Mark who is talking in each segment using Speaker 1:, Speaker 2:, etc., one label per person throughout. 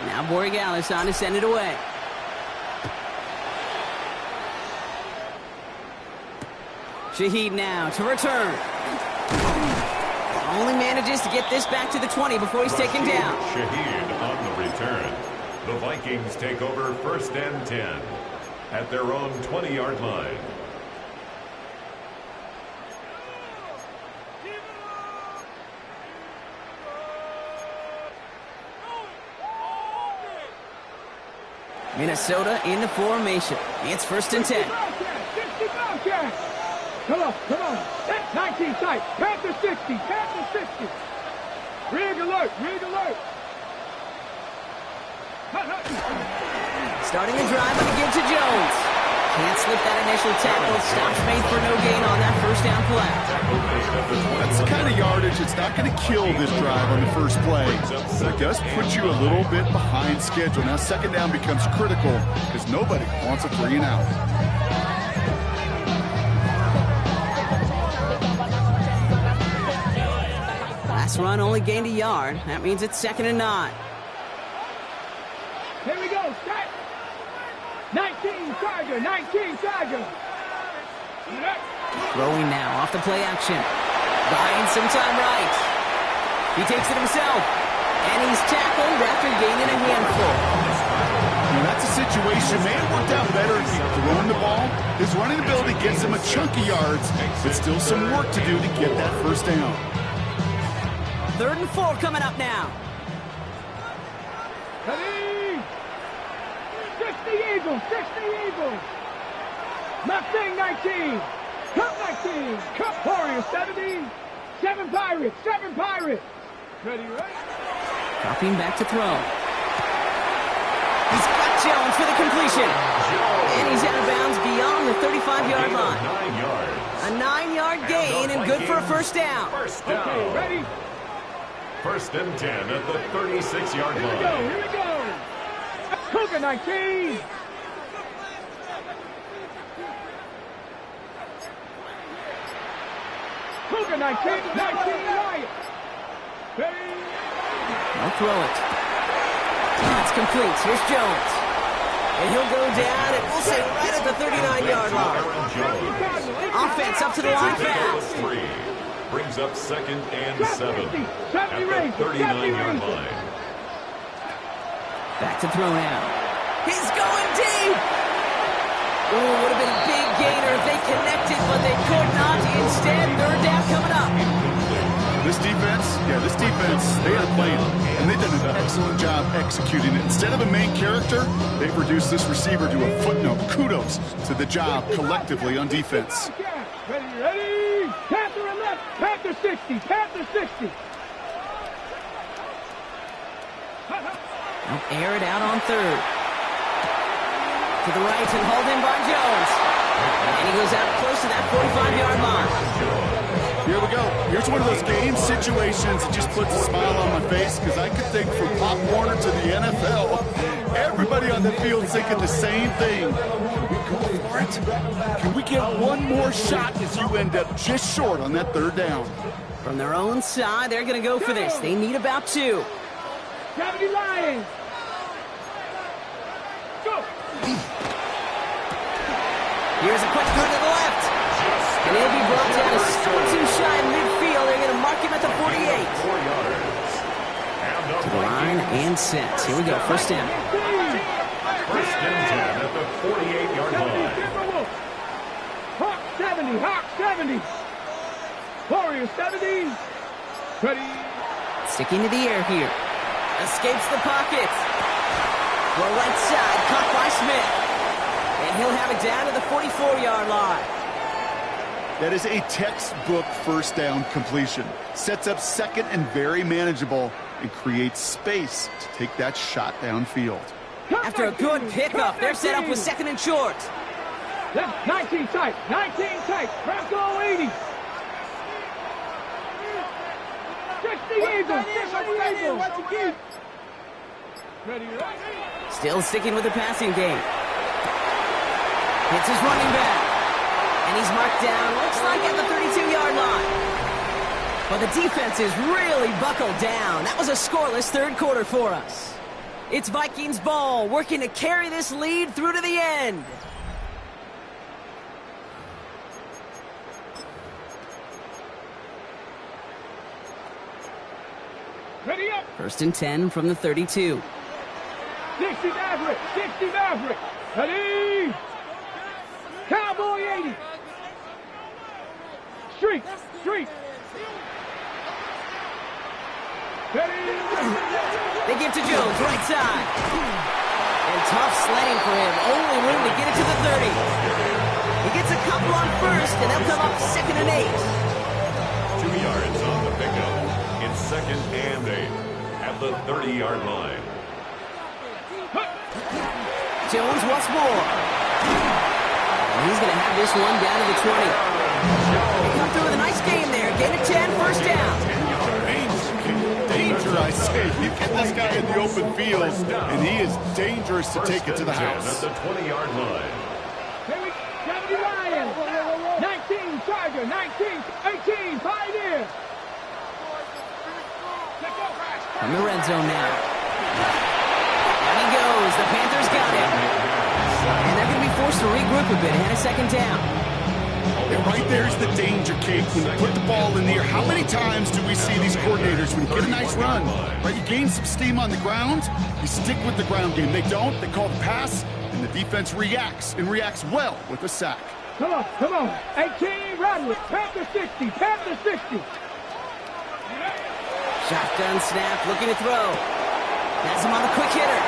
Speaker 1: Now Borregales on to send it away. Shaheed now to return. Only manages to get this back to the 20 before he's taken down.
Speaker 2: Shaheed on the return. The Vikings take over 1st and 10 at their own 20-yard line.
Speaker 1: Minnesota in the formation. It's 1st and 10.
Speaker 3: Come on. That's 19 tight. Panther 60. Rig alert.
Speaker 1: Starting the drive with a give to Jones. Can't slip that initial tackle. Stops made for no gain on that 1st down play.
Speaker 4: That's the kind of yardage it's not going to kill this drive on the first play. But it does put you a little bit behind schedule. Now 2nd down becomes critical because nobody wants a 3 and out.
Speaker 1: Last run only gained a yard. That means it's 2nd and 9.
Speaker 3: Here we go. Set. 19 Tiger.
Speaker 1: Throwing now off the play action. Buying some time right. He takes it himself. And he's tackled after gaining a handful.
Speaker 4: Now that's a situation. May have worked out better if he'd thrown the ball. His running ability gets him a chunk of yards, but still some work to do to get that 1st down.
Speaker 1: 3rd and 4 coming up now.
Speaker 3: Ready? 60 Eagles. Mustang 19. Cup 19. Cup Warrior 70. 7 Pirates. Ready?
Speaker 1: Dropping back to throw. He's got Jones for the completion. And he's out of bounds beyond the 35-yard line.
Speaker 2: 9 yards.
Speaker 1: A 9-yard gain and good for a 1st down.
Speaker 3: Okay, ready?
Speaker 2: 1st and 10 at the 36-yard line.
Speaker 3: Here we go. Cougar 19. Cougar 19 Riot. Ready?
Speaker 1: I'll throw it. That's complete. Here's Jones. And he'll go down, and we'll say right at the 39-yard line. Offense up to the line fast.
Speaker 2: 3 brings up 2nd and 7 at the 39-yard line.
Speaker 1: Back to throw now. He's going deep. Oh, would have been a big gainer if they connected, but they could not. Instead, 3rd down coming up.
Speaker 4: This defense, they are playing, and they've done an excellent job executing it. Instead of a main character, they've reduced this receiver to a footnote. Kudos to the job collectively on defense.
Speaker 3: Ready? Panther left. Panther 60.
Speaker 1: They'll air it out on 3rd. To the right and hauled in by Jones. And he goes out close to that 45-yard line.
Speaker 4: Here we go. Here's one of those game situations that just puts a smile on my face because I could think from Pop Warner to the NFL, everybody on the field thinking the same thing. Can we go for it? Can we get one more shot as you end up just short on that 3rd down?
Speaker 1: From their own side, they're going to go for this. They need about 2.
Speaker 3: 70 Lions. Go.
Speaker 1: Here's a quick throw to the left. And he'll be brought down a step too shy in midfield. They're going to mark him at the 48.
Speaker 2: 4 yards.
Speaker 1: To the line and set. Here we go, 1st down.
Speaker 2: 1st and 10 at the 48-yard line.
Speaker 3: Hawk 70. Warrior 70. Ready?
Speaker 1: Sticking to the air here. Escapes the pocket. Well, right side, caught by Smith. And he'll have it down to the 44-yard line.
Speaker 4: That is a textbook 1st down completion. Sets up 2nd and very manageable and creates space to take that shot downfield.
Speaker 1: After a good pickup, they're set up with 2nd and short.
Speaker 3: Left 19 tight. Bronco 80. 60 Eagles. Ready?
Speaker 1: Still sticking with the passing game. Hits his running back. And he's marked down, looks like at the 32-yard line. But the defense is really buckled down. That was a scoreless 3rd quarter for us. It's Vikings ball, working to carry this lead through to the end.
Speaker 3: Ready up.
Speaker 1: 1st and 10 from the 32.
Speaker 3: 60 Maverick. 60 Maverick. Ready. Cowboy 80. Street. Street. Ready.
Speaker 1: They give to Jones, right side. And tough sledding for him. Only room to get it to the 30. He gets a couple on 1st, and they'll come up 2nd and 8.
Speaker 2: 2 yards on the pickup. It's 2nd and 8 at the 30-yard line.
Speaker 1: Jones wants more. And he's going to have this one down to the 20. They come through with a nice game there. Gain of 10, 1st down.
Speaker 4: Danger, I say. You get this guy in the open field, and he is dangerous to take it to the house.
Speaker 2: At the 20-yard line.
Speaker 3: 70 Lions. 19 Charger. 19, 18 Pioneer.
Speaker 1: From the red zone now. Down he goes. The Panthers got him. And they're going to be forced to regroup a bit ahead of 2nd down.
Speaker 4: And right there's the danger, Kate. When you put the ball in the air, how many times do we see these coordinators, when you get a nice run, right, you gain some steam on the ground, you stick with the ground game. They don't. They call the pass, and the defense reacts, and reacts well with a sack.
Speaker 3: Come on, come on. 18 Roderick. Panther 60. Panther 60.
Speaker 1: Shotgun snap, looking to throw. Has him on the quick hitter.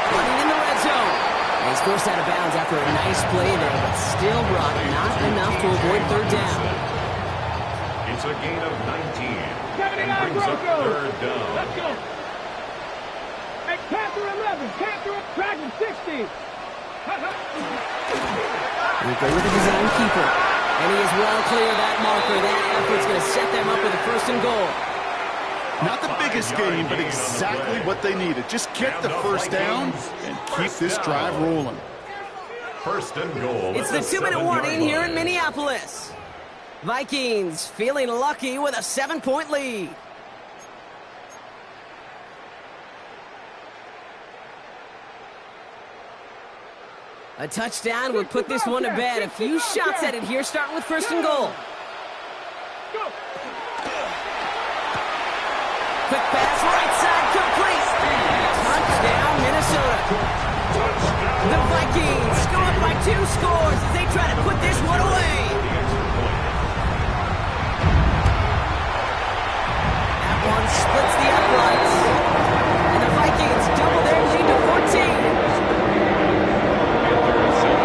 Speaker 1: Running in the red zone. And he's forced out of bounds after a nice play there, but still brought not enough to avoid 3rd down.
Speaker 2: It's a gain of 19 and
Speaker 3: 79
Speaker 2: brings up
Speaker 3: Broncos.
Speaker 2: 3rd down.
Speaker 3: Let's go. Hey, Panther 11. Panther Dragon 60.
Speaker 1: We go with the design keeper. And he is well clear of that marker. That effort's going to set them up with a 1st and goal.
Speaker 4: Not the biggest gain, but exactly what they needed. Just get the 1st down and keep this drive rolling.
Speaker 2: 1st and goal.
Speaker 1: It's the 2-minute warning here in Minneapolis. Vikings feeling lucky with a 7-point lead. A touchdown would put this one to bed. A few shots at it here, starting with 1st and goal. Quick pass, right side, complete. Touchdown, Minnesota. The Vikings go up by 2 scores as they try to put this one away. That one splits the uprights. And the Vikings double their lead to 14.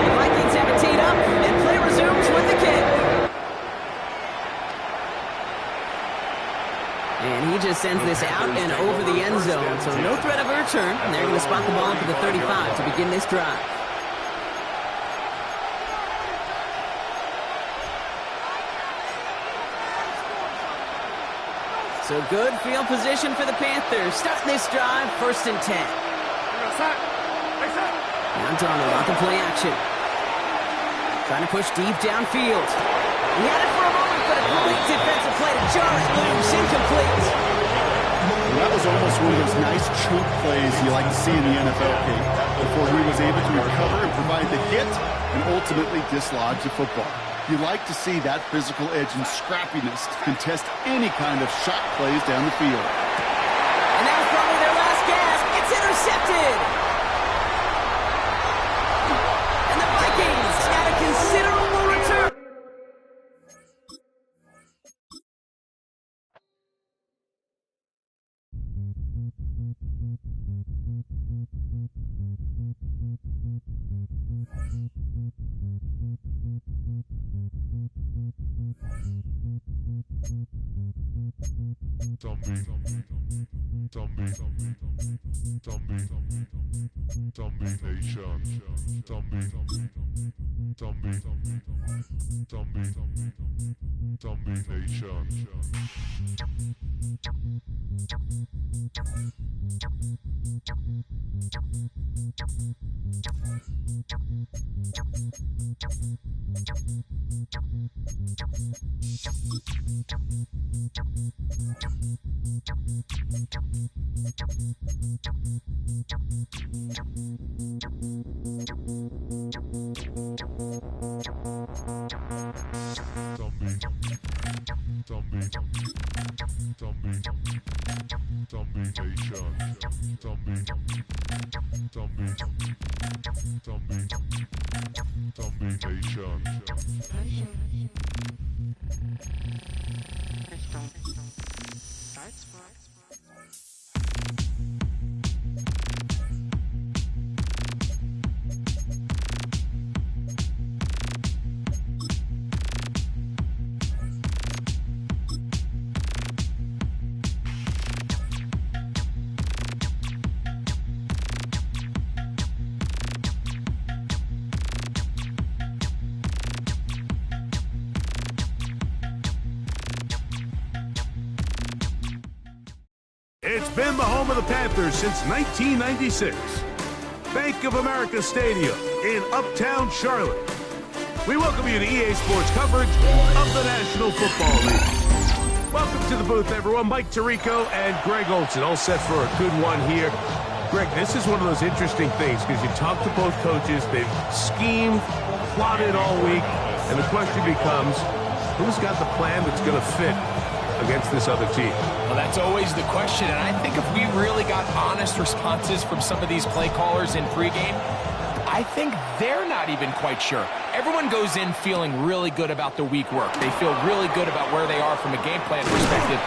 Speaker 1: The Vikings have it teed up, and play resumes with the kick. And he just sends this out and over the end zone, so no threat of a return. And they're going to spot the ball for the 35 to begin this drive. So good field position for the Panthers. Starting this drive, 1st and 10. Now Darnold on the play action. Trying to push deep downfield. He had it for a moment, but a great defensive play to Jarrett Loose, incomplete.
Speaker 4: And that was almost one of those nice chunk plays you like to see in the NFL, Kate, before he was able to recover and provide the hit and ultimately dislodge the football. You like to see that physical edge and scrappiness to contest any kind of shot plays down the field.
Speaker 1: And that was probably their last gasp. It's intercepted. And the Vikings had a considerable return.
Speaker 5: It's been the home of the Panthers since 1996. Bank of America Stadium in Uptown Charlotte. We welcome you to EA Sports coverage of the National Football League. Welcome to the booth, everyone. Mike Tirico and Greg Olsen, all set for a good one here. Greg, this is one of those interesting things because you talk to both coaches. They've schemed, plotted all week, and the question becomes, who's got the plan that's going to fit against this other team?
Speaker 6: Well, that's always the question, and I think if we really got honest responses from some of these play callers in pregame, I think they're not even quite sure. Everyone goes in feeling really good about the week work. They feel really good about where they are from a game plan perspective.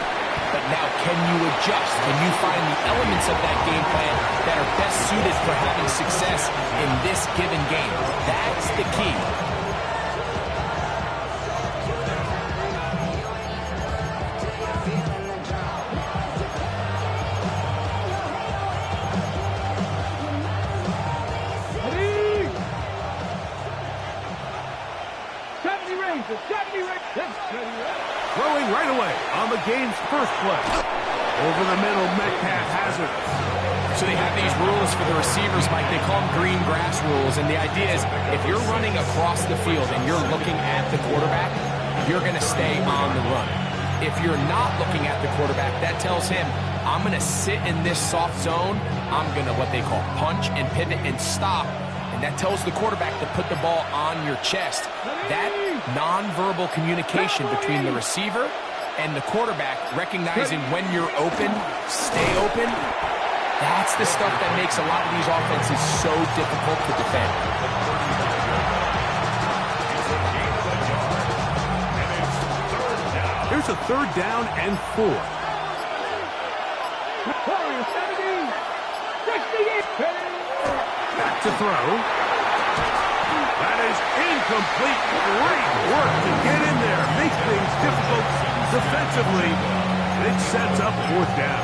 Speaker 6: But now, can you adjust? Can you find the elements of that game plan that are best suited for having success in this given game? That's the key.
Speaker 5: Throwing right away on the game's first play. Over the middle, Metcalf has it.
Speaker 6: So they have these rules for the receivers, Mike. They call them green grass rules. And the idea is if you're running across the field and you're looking at the quarterback, you're going to stay on the run. If you're not looking at the quarterback, that tells him, I'm going to sit in this soft zone. I'm going to what they call punch and pivot and stop. And that tells the quarterback to put the ball on your chest. That nonverbal communication between the receiver and the quarterback, recognizing when you're open, stay open, that's the stuff that makes a lot of these offenses so difficult to defend.
Speaker 5: Here's a 3rd down and 4. Back to throw. That is incomplete. Great work to get in there. Make things difficult defensively. It sets up 4th down.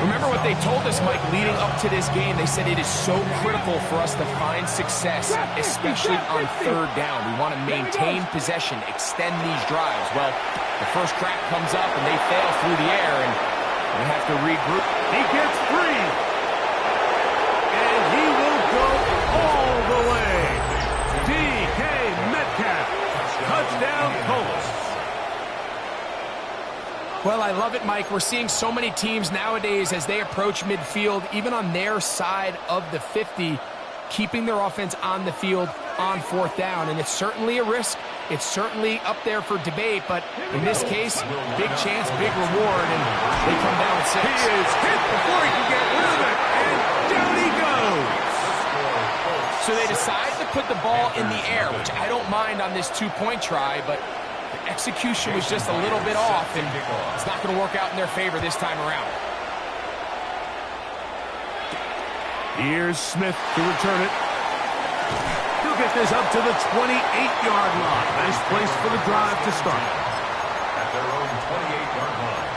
Speaker 6: Remember what they told us, Mike, leading up to this game. They said it is so critical for us to find success, especially on 3rd down. We want to maintain possession, extend these drives. Well, the first crack comes up and they fail through the air, and we have to regroup.
Speaker 5: He gets free. And he will go all the way. DK Metcalf. Touchdown, Colts.
Speaker 6: Well, I love it, Mike. We're seeing so many teams nowadays as they approach midfield, even on their side of the 50, keeping their offense on the field on 4th down. And it's certainly a risk. It's certainly up there for debate. But in this case, big chance, big reward, and they come down with 6.
Speaker 5: He is hit before he can get rid of it, and down he goes.
Speaker 6: So they decide to put the ball in the air, which I don't mind on this 2-point try, but the execution was just a little bit off, and it's not going to work out in their favor this time around.
Speaker 5: Here's Smith to return it. He'll get this up to the 28-yard line. Nice place for the drive to start.
Speaker 2: At their own 28-yard line.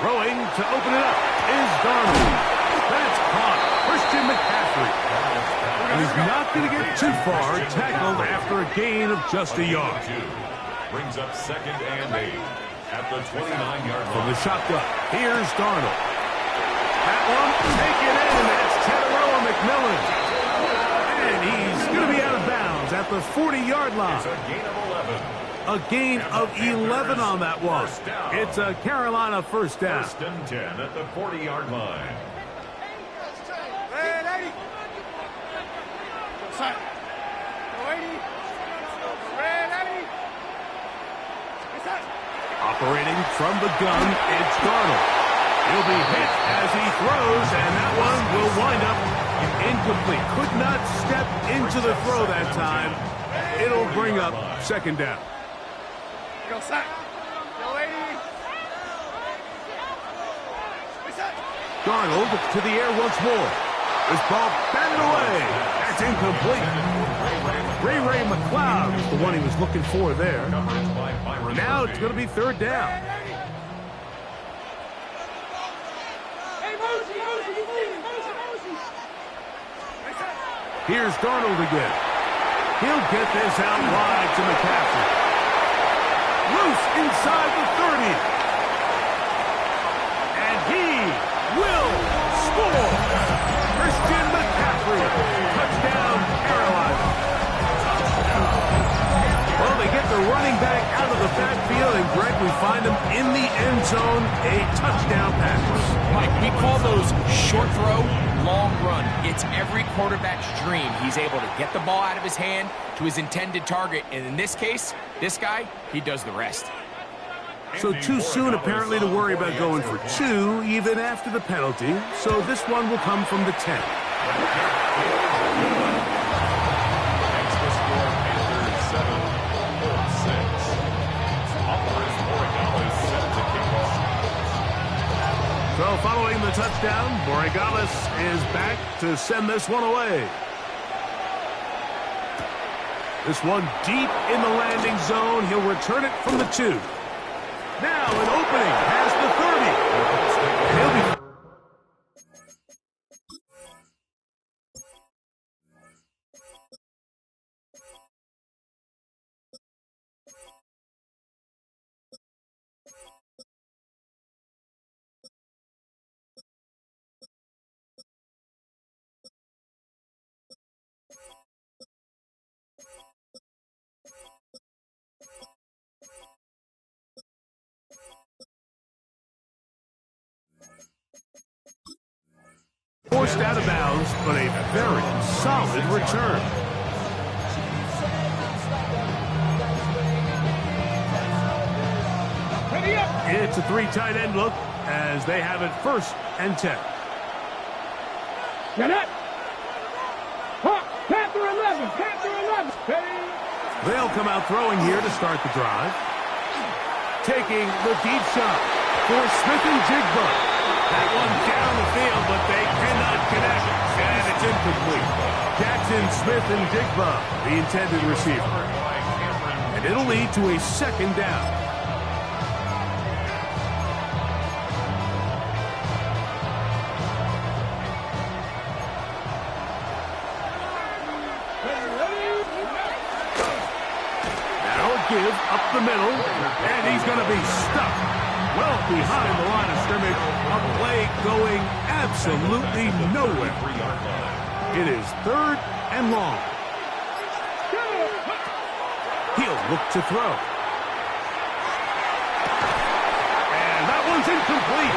Speaker 5: Throwing to open it up is Darnold. That's caught. Christian McCaffrey McCaffrey. And he's not going to get too far, tackled after a gain of just a yard.
Speaker 2: Brings up 2nd and 8 at the 29-yard line.
Speaker 5: From the shotgun, here's Darnold. That one taken in. That's Tedoroa McMillan. And he's going to be out of bounds at the 40-yard line.
Speaker 2: It's a gain of 11.
Speaker 5: A gain of 11 on that one. It's a Carolina first down.
Speaker 2: 1st and 10 at the 40-yard line.
Speaker 5: Operating from the gun, it's Darnold. He'll be hit as he throws, and that one will wind up incomplete. Could not step into the throw that time. It'll bring up 2nd down. Darnold to the air once more. This ball batted away. That's incomplete. Ray McCloud is the one he was looking for there. Now it's going to be 3rd down. Here's Darnold again. He'll get this out wide to McCaffrey. Loose inside the 30. And he will score. Christian McCaffrey. Touchdown, Carolina. Well, they get the running back out of the backfield, and Greg, we find him in the end zone, a touchdown pass.
Speaker 6: Mike, we call those short throw, long run. It's every quarterback's dream. He's able to get the ball out of his hand to his intended target, and in this case, this guy, he does the rest.
Speaker 5: So too soon, apparently, to worry about going for 2, even after the penalty. So this one will come from the 10. So following the touchdown, Borregales is back to send this one away. This one deep in the landing zone. He'll return it from the 2. Now an opening past the 30. He'll be... Forced out of bounds, but a very solid return. It's a 3 tight end look as they have it 1st and 10.
Speaker 3: Get it. Panther 11. Panther 11.
Speaker 5: They'll come out throwing here to start the drive. Taking the deep shot for Smith-Njigba. That one down the field, but they cannot connect, and it's incomplete. Jackson Smith-Njigba, the intended receiver. And it'll lead to a 2nd down. Now a give up the middle, and he's going to be stuck well behind the line of scrimmage. A play going absolutely nowhere. It is 3rd and long. He'll look to throw. And that one's incomplete.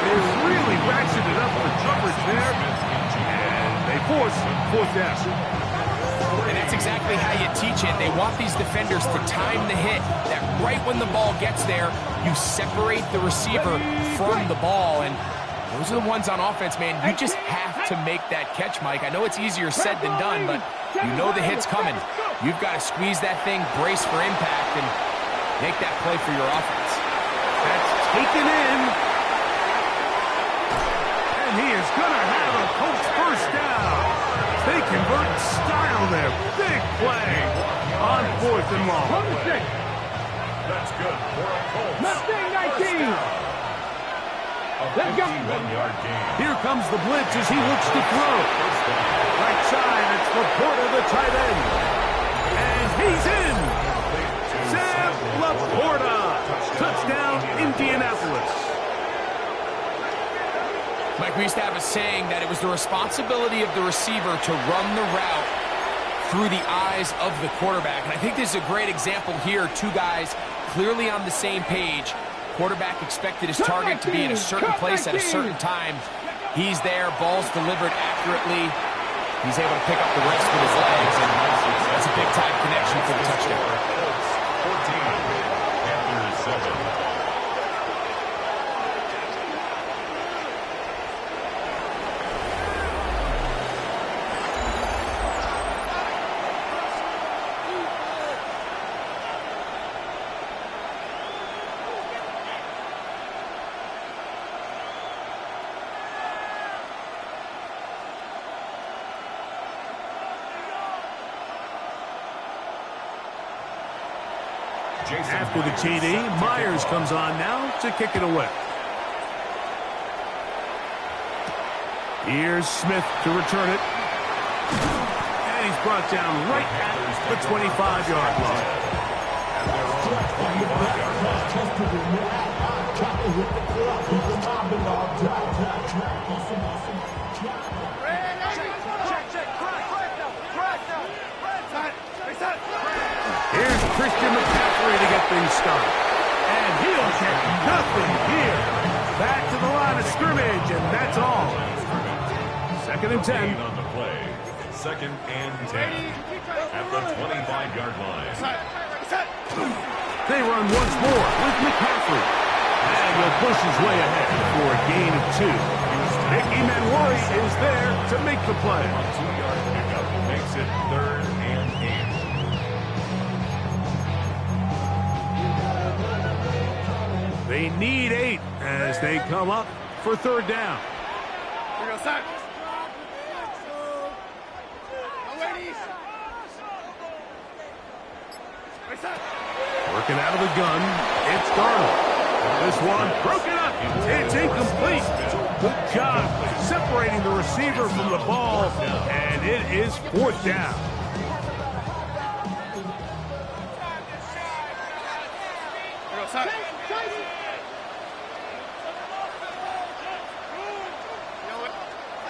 Speaker 5: They've really ratcheted up the coverage there. And they force 4th down.
Speaker 6: And that's exactly how you teach it. They want these defenders to time the hit, that right when the ball gets there, you separate the receiver from the ball. And those are the ones on offense, man. You just have to make that catch, Mike. I know it's easier said than done, but you know the hit's coming. You've got to squeeze that thing, brace for impact, and make that play for your offense.
Speaker 5: That's taken in. And he is going to have a Colts first down. They convert style there. Big play on 4th and long.
Speaker 2: That's good for a Colts.
Speaker 3: Mustang 19. Let's go.
Speaker 2: 51-yard gain.
Speaker 5: Here comes the blitz as he looks to throw. Right side, it's Laporta, the tight end. And he's in. Sam Laporta. Touchdown, Indianapolis.
Speaker 6: Mike, we used to have a saying that it was the responsibility of the receiver to run the route through the eyes of the quarterback. And I think this is a great example here. Two guys clearly on the same page. Quarterback expected his target to be in a certain place at a certain time. He's there, ball's delivered accurately. He's able to pick up the rest with his legs, and that's a big-time connection for the touchdown.
Speaker 2: 14, Panthers 7.
Speaker 5: After the TD, Myers comes on now to kick it away. Here's Smith to return it. And he's brought down right at the 25-yard line. Here's Christian McCaffrey to get things started. And he'll get nothing here. Back to the line of scrimmage, and that's all. 2nd and 10.
Speaker 2: On the play. 2nd and 10. At the 25-yard line.
Speaker 5: They run once more with McCaffrey. And he'll push his way ahead for a gain of 2. Mickey Manwari is there to make the play.
Speaker 2: 2-yard pickup makes it 3rd and 8.
Speaker 5: They need 8 as they come up for 3rd down. Working out of the gun, it's Darnold. This one broken up. It's incomplete. Good job separating the receiver from the ball, and it is 4th down.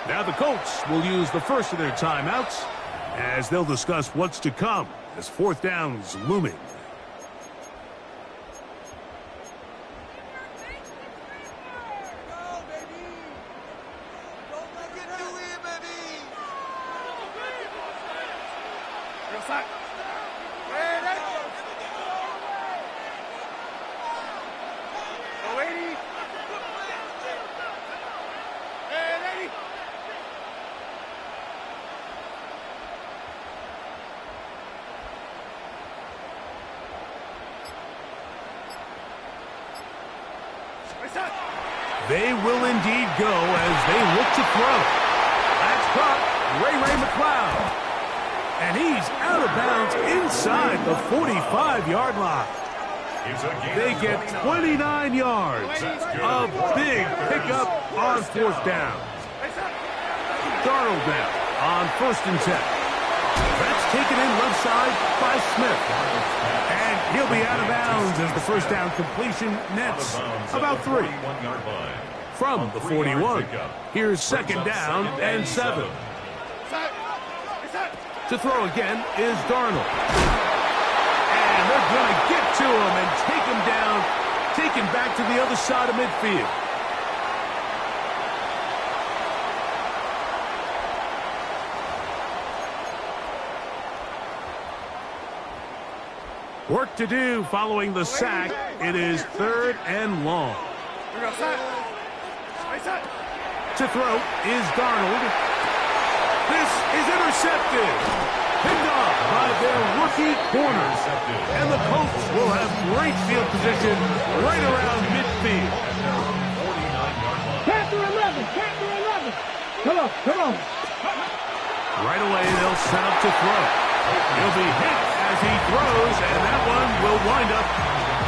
Speaker 5: Now the Colts will use the first of their timeouts as they'll discuss what's to come as 4th down is looming. They will indeed go as they look to throw. That's caught. Ray McLeod. And he's out of bounds inside the 45-yard line. They get 29 yards. A big pickup on 4th down. Darnold now on 1st and 10. That's taken in left side by Smith. And he'll be out of bounds as the first down completion nets about 3. From the 41, here's 2nd down and 7. To throw again is Darnold. And they're going to get to him and take him down, take him back to the other side of midfield. Work to do following the sack. It is 3rd and long. To throw is Darnold. This is intercepted. Picked off by their rookie corners. And the Colts will have great field position right around midfield.
Speaker 3: Panther 11. Panther 11. Come on.
Speaker 5: Right away, they'll set up to throw. He'll be hit as he throws, and that one will wind up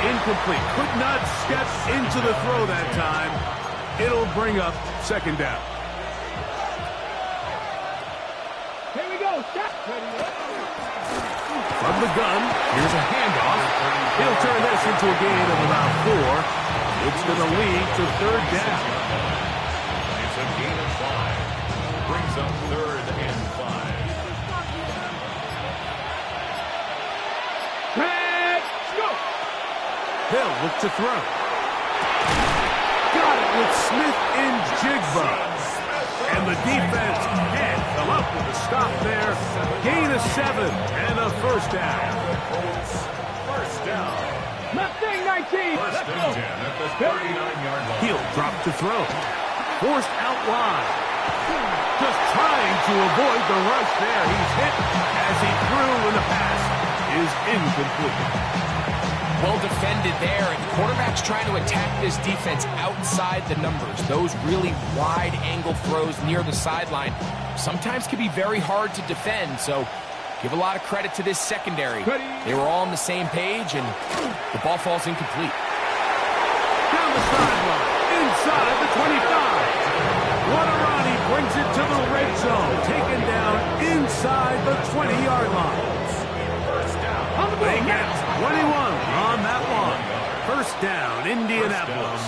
Speaker 5: incomplete. Could not step into the throw that time. It'll bring up second down.
Speaker 3: Here we go. Stop.
Speaker 5: From the gun, here's a handoff. He'll turn this into a gain of about 4. It's going to lead to third down.
Speaker 2: It's a gain of 5. Brings up 3rd and 5.
Speaker 3: Let's go.
Speaker 5: He'll look to throw. Got it with Smith in Jigba. And the defense can't come up with a stop there. Gain of 7 and a first down.
Speaker 2: First down.
Speaker 3: Mustang 19.
Speaker 2: First
Speaker 3: Let's
Speaker 2: and
Speaker 3: go.
Speaker 2: 10 at the 39-yard line.
Speaker 5: He'll drop to throw. Forced out wide. Just trying to avoid the rush there. He's hit as he threw, and the pass is incomplete.
Speaker 6: Well defended there, and the quarterback's trying to attack this defense outside the numbers. Those really wide angle throws near the sideline sometimes can be very hard to defend, so give a lot of credit to this secondary. They were all on the same page, and the ball falls incomplete.
Speaker 5: Down the sideline, inside the 25. Guarani brings it to the red zone, taken down inside the 20-yard line. They get 21 on that one. First down, Indianapolis.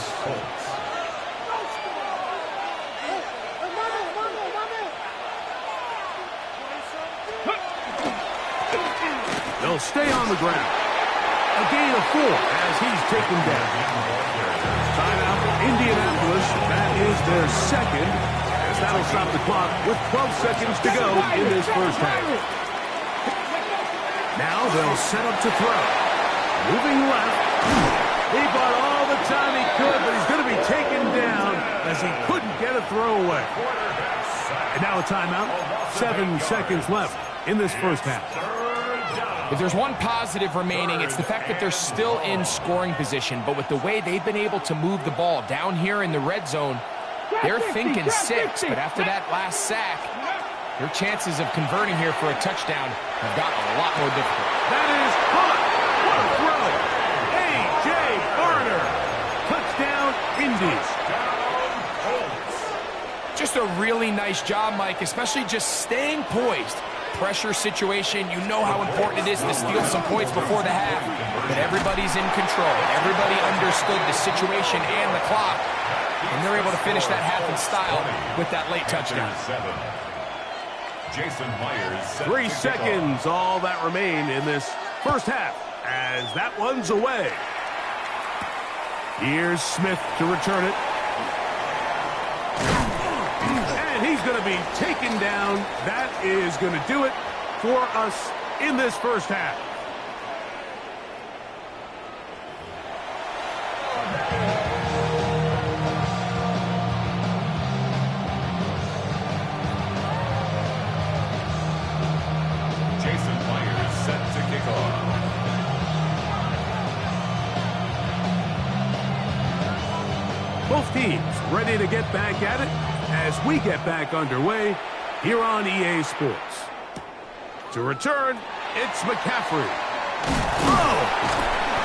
Speaker 5: They'll stay on the ground. A gain of 4 as he's taken down. Timeout, Indianapolis. That is their second, as that'll stop the clock with 12 seconds to go in this first half. Now they'll set up to throw. Moving left. He bought all the time he could, but he's going to be taken down as he couldn't get a throw away. And now a timeout. 7 seconds left in this first half.
Speaker 6: If there's one positive remaining, it's the fact that they're still in scoring position. But with the way they've been able to move the ball down here in the red zone, they're thinking 6. But after that last sack, their chances of converting here for a touchdown have gotten a lot more difficult.
Speaker 5: That is caught. What a throw. A.J. Barner. Touchdown, Indies.
Speaker 6: Just a really nice job, Mike, especially just staying poised. Pressure situation, you know how important it is to steal some points before the half. But everybody's in control. Everybody understood the situation and the clock. And they're able to finish that half in style with that late touchdown.
Speaker 2: Jason Myers.
Speaker 5: 3 seconds, all that remain in this first half as that one's away. Here's Smith to return it. And he's going to be taken down. That is going to do it for us in this first half.
Speaker 2: Jason Myers set to kick off.
Speaker 5: Both teams ready to get back at it as we get back underway here on EA Sports. To return, it's McCaffrey. Oh!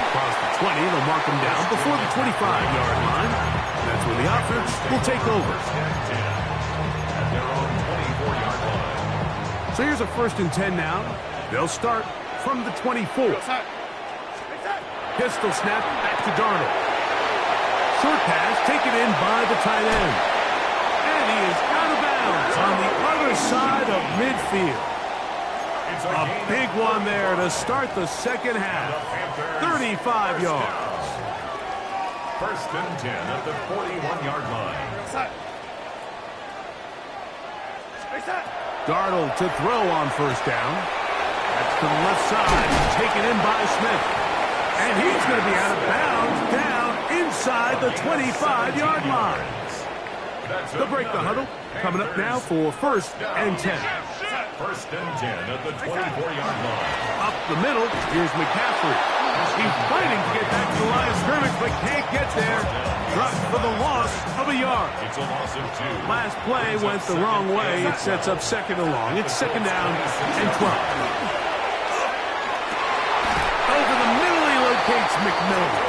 Speaker 5: Across the 20, they'll mark him down before the 25-yard line. That's when the offense will take over.
Speaker 2: At their own 24-yard line.
Speaker 5: So here's a 1st and 10 now. They'll start from the 24. Pistol snap back to Darnold. Short pass taken in by the tight end. And he is out of bounds on the other side of midfield. A big one there to start the second half. 35 yards.
Speaker 2: 1st and 10 at the 41-yard line.
Speaker 5: Darnold to throw on first down. That's to the left side, taken in by Smith. And he's going to be out of bounds down inside the 25-yard line. They'll break the huddle. Coming up now for 1st and 10.
Speaker 2: 1st and 10 at the 24-yard line.
Speaker 5: Up the middle, here's McCaffrey. He's fighting to get back to the line of scrimmage, but can't get there. Dropped for the loss of a yard.
Speaker 2: It's a loss of 2.
Speaker 5: Last play went the wrong way. It sets up 2nd and long. It's 2nd down and 12. Over the middle, he locates McMillan.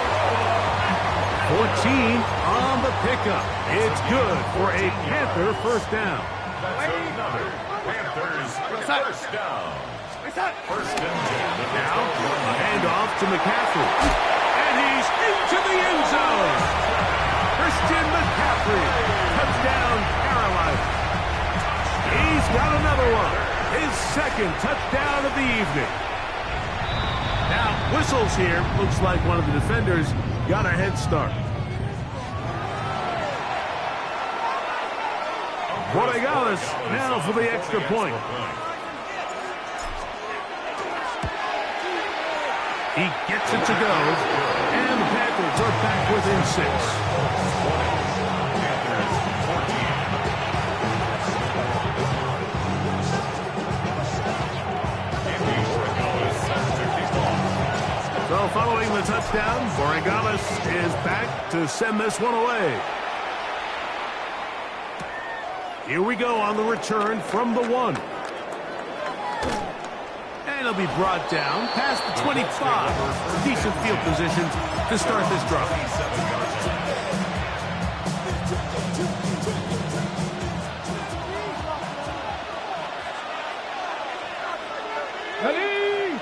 Speaker 5: 14 on the pickup. It's good for a Panther first down.
Speaker 2: That's another Panthers first down. First and 10.
Speaker 5: Now, a handoff to McCaffrey. And he's into the end zone. Christian McCaffrey. Touchdown, Carolina. He's got another one. His second touchdown of the evening. Now, whistles here. Looks like one of the defenders got a head start. Borregales now for the extra point. He gets it to go, and the Panthers are back within 6. So following the touchdown, Borregales is back to send this one away. Here we go on the return from the 1. And he'll be brought down past the 25. Decent field position to start this drive.
Speaker 3: Ready?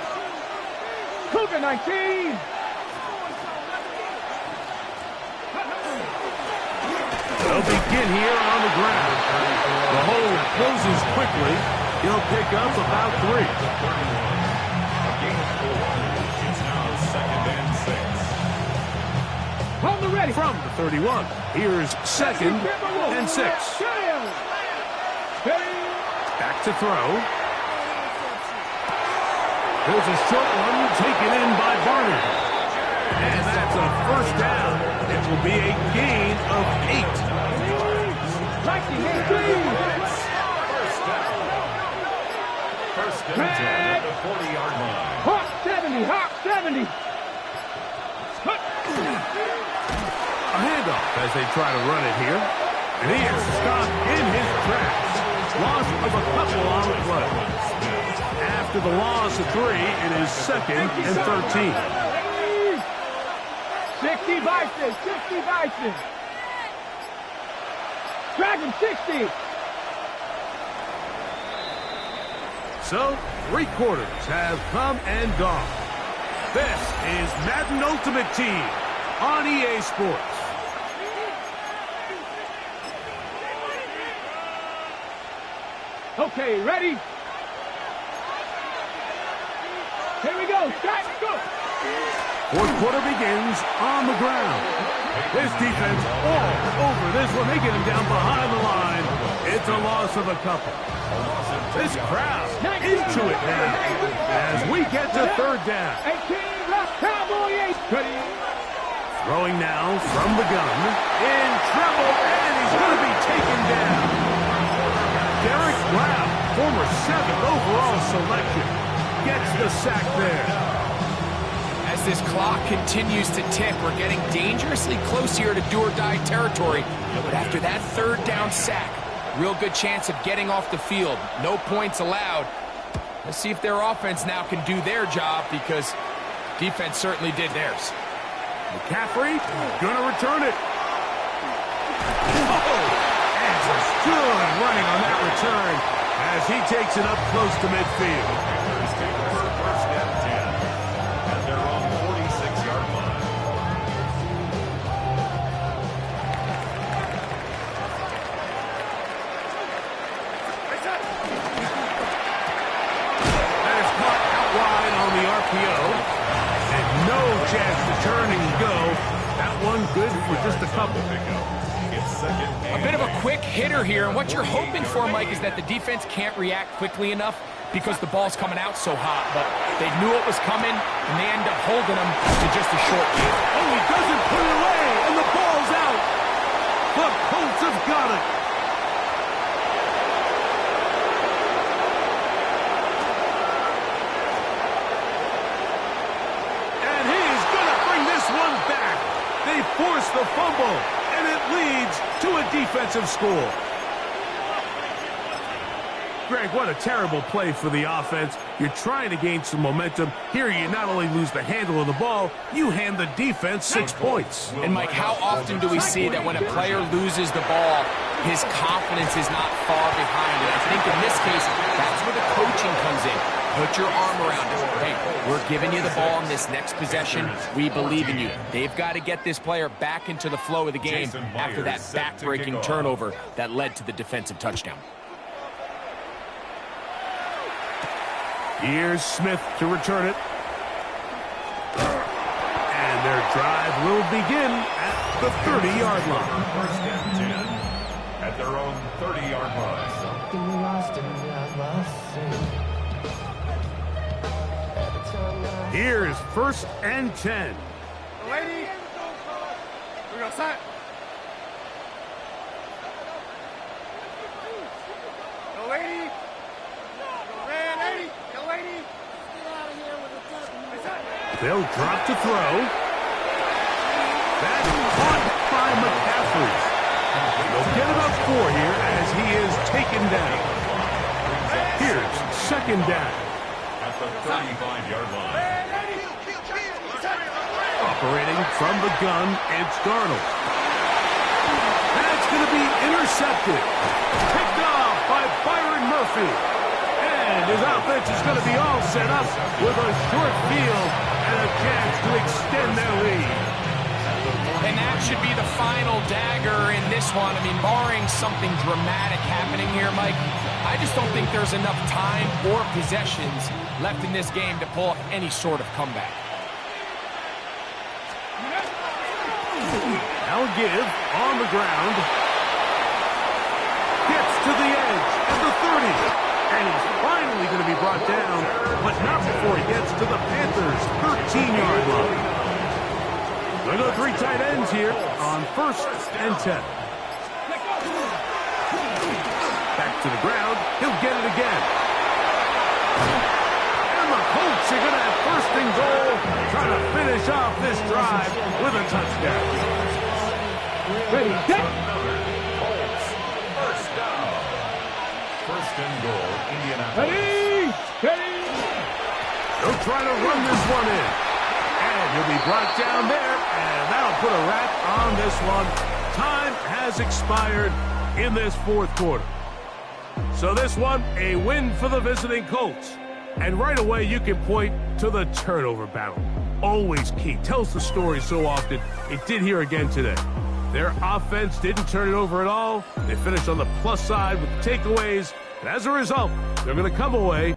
Speaker 3: Cougar 19.
Speaker 5: They'll begin here on the ground. The hole closes quickly. He'll pick up about 3.
Speaker 2: It's now second and 6.
Speaker 3: On the ready.
Speaker 5: From the 31, here's second and 6. Back to throw. There's a short one taken in by Barnard. And that's a first down. It will be a gain of 8.
Speaker 2: First and 10 at the 40-yard line.
Speaker 3: Hawk 70, Hawk 70.
Speaker 5: A handoff as they try to run it here. And he is stopped in his tracks. Loss of a couple on the play. After the loss of 3, it is second and 13.
Speaker 3: 60 Bison, 60 Bison. Dragon 60.
Speaker 5: So, 3 quarters have come and gone. This is Madden Ultimate Team on EA Sports.
Speaker 3: Okay, ready? Here we go. Start, go.
Speaker 5: 4th quarter begins on the ground. This defense all over this one. They get him down behind the line. It's a loss of a couple. This crowd into it now as we get to 3rd down.
Speaker 3: 18, left Cowboy 8.
Speaker 5: Throwing now from the gun. In trouble, and he's going to be taken down. Derek Brown, former 7th overall selection, gets the sack there.
Speaker 6: As this clock continues to tick, we're getting dangerously close here to do-or-die territory. But after that 3rd down sack, real good chance of getting off the field. No points allowed. Let's see if their offense now can do their job, because defense certainly did theirs.
Speaker 5: McCaffrey gonna return it. And just good running on that return as he takes it up close to midfield.
Speaker 2: First and 10 at their own 46-yard line.
Speaker 5: That is caught out wide on the RPO. And no chance to turn and go. That one good for just a couple.
Speaker 6: A bit of a quick hitter here, and what you're hoping for, Mike, is that the defense can't react quickly enough because the ball's coming out so hot. But they knew it was coming, and they end up holding them to just a short game.
Speaker 5: Oh, he doesn't put it away, and the ball's out. The Colts have got it. And he's going to bring this one back. They force the fumble, and it leads to a defensive score. Greg, what a terrible play for the offense. You're trying to gain some momentum. Here you not only lose the handle of the ball, you hand the defense 6 points.
Speaker 6: And Mike, how often do we see that when a player loses the ball, his confidence is not far behind? And I think in this case, that's where the coaching comes in. Put your arm around him. Hey, we're giving you the ball in this next possession. We believe in you. They've got to get this player back into the flow of the game after that back-breaking turnover that led to the defensive touchdown.
Speaker 5: Here's Smith to return it. And their drive will begin at the 30-yard line.
Speaker 2: First and 10 at their own 30-yard line.
Speaker 5: Here's first and 10.
Speaker 3: Lady, we go set. The lady.
Speaker 5: They'll drop to throw. That's caught by McCaffrey. They'll get about 4 here as he is taken down. Here's second down.
Speaker 2: At the 35-yard line.
Speaker 5: Operating from the gun, it's Darnold. That's going to be intercepted. Picked off by Byron Murphy. And his offense is going to be all set up with a short field and a chance to extend their lead.
Speaker 6: And that should be the final dagger in this one. I mean, barring something dramatic happening here, Mike, I just don't think there's enough time or possessions left in this game to pull off any sort of comeback.
Speaker 5: Now give on the ground. Gets to the edge at the 30. And he's finally going to be brought down, but not before he gets to the Panthers' 13-yard line. They'll go 3 tight ends here on first and 10. Back to the ground. He'll get it again. And the Colts are going to have first and goal, trying to finish off this drive with a touchdown.
Speaker 3: Ready, set.
Speaker 2: First down. First and goal, Indianapolis.
Speaker 3: Ready.
Speaker 5: They'll try to run this one in. And he'll be brought down there, and that'll put a wrap on this one. Time has expired in this fourth quarter. So this one, a win for the visiting Colts. And right away, you can point to the turnover battle. Always key. Tells the story so often. It did here again today. Their offense didn't turn it over at all. They finished on the plus side with takeaways. And as a result, they're going to come away